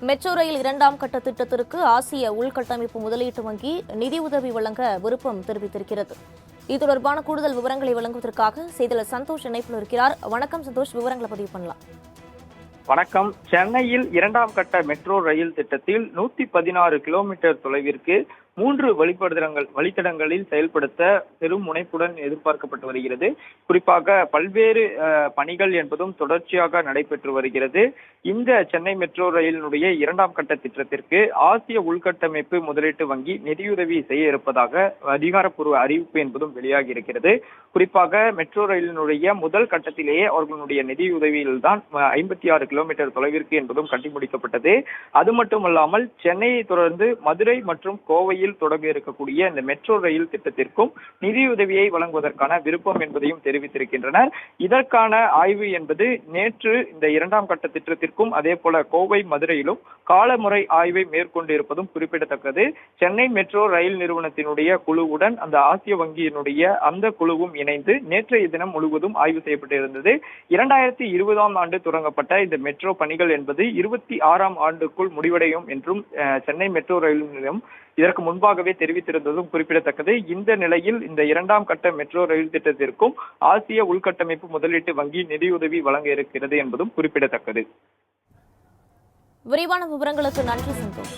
Metro rail இரண்டாம் கட்ட திட்டத்திற்கு ஆசிய உள்கட்டமைப்பு முதலீட்டு வங்கி நிதியுதவி வழங்க விருப்பம் தெரிவித்திருக்கிறது. இது தொடர்பான கூடுதல் விவரங்களை வழங்குவதற்காக செய்தியாளர் சந்தோஷ் இணைப்பில் இருக்கிறார். வணக்கம் சந்தோஷ், விவரங்களை பதிவு பண்ணலாம். வணக்கம். சென்னையில் இரண்டாம் கட்ட மெட்ரோ ரயில் திட்டத்தில் 116 கிலோமீட்டர் தொலைவிற்கு 3 வழித்தடங்களில் செயல்படுத்த பெரும் முனைப்புடன் எதிர்பார்க்கப்பட்டு வருகிறது. குறிப்பாக பல்வேறு பணிகள் என்பதும் தொடர்ச்சியாக நடைபெற்று வருகிறது. இந்த சென்னை மெட்ரோ ரயிலினுடைய இரண்டாம் கட்ட திட்டத்திற்கு ஆசிய உள்கட்டமைப்பு முதலீட்டு வங்கி நிதியுதவி செய்ய இருப்பதாக அதிகாரப்பூர்வ அறிவிப்பு என்பதும் வெளியாகி இருக்கிறது. குறிப்பாக மெட்ரோ ரயிலினுடைய முதல் கட்டத்திலேயே அவர்களுடைய நிதியுதவியில்தான் 56 கிலோமீட்டர் தொலைவிற்கு என்பதும் கட்டி முடிக்கப்பட்டது. அது மட்டுமல்லாமல் சென்னையை தொடர்ந்து மதுரை மற்றும் கோவையில் தொடங்க இருக்கக்கூடிய இந்த மெட்ரோ ரயில் திட்டத்திற்கும் நிதியுதவியை வழங்குவதற்கான விருப்பம் என்பதையும் தெரிவித்திருக்கின்றனர். இதற்கான ஆய்வு என்பது நேற்று இந்த இரண்டாம் கட்ட திட்டத்திற்கும் அதே போல கோவை மதுரையிலும் காலமுறை ஆய்வை மேற்கொண்டிருப்பதும் குறிப்பிடத்தக்கது. சென்னை மெட்ரோ ரயில் நிறுவனத்தினுடைய குழுவுடன் அந்த ஆசிய வங்கியினுடைய அந்த குழுவும் இணைந்து நேற்றைய தினம் முழுவதும் ஆய்வு செய்யப்பட்டிருந்தது. 2020ஆம் ஆண்டு தொடங்கப்பட்ட இந்த மெட்ரோ பணிகள் என்பது 26ஆம் ஆண்டுக்குள் முடிவடையும் என்றும் சென்னை மெட்ரோ ரயில் நிலையம் இதற்கு முன்பாகவே தெரிவித்திருந்ததும் குறிப்பிடத்தக்கது. இந்த நிலையில் இந்த இரண்டாம் கட்ட மெட்ரோ ரயில் திட்டத்திற்கும் ஆசிய உள்கட்டமைப்பு முதலீட்டு வங்கி நிதியுதவி வழங்க இருக்கிறது என்பதும் குறிப்பிடத்தக்கது. விரிவான விவரங்களுக்கு நன்றி சந்தோஷ்.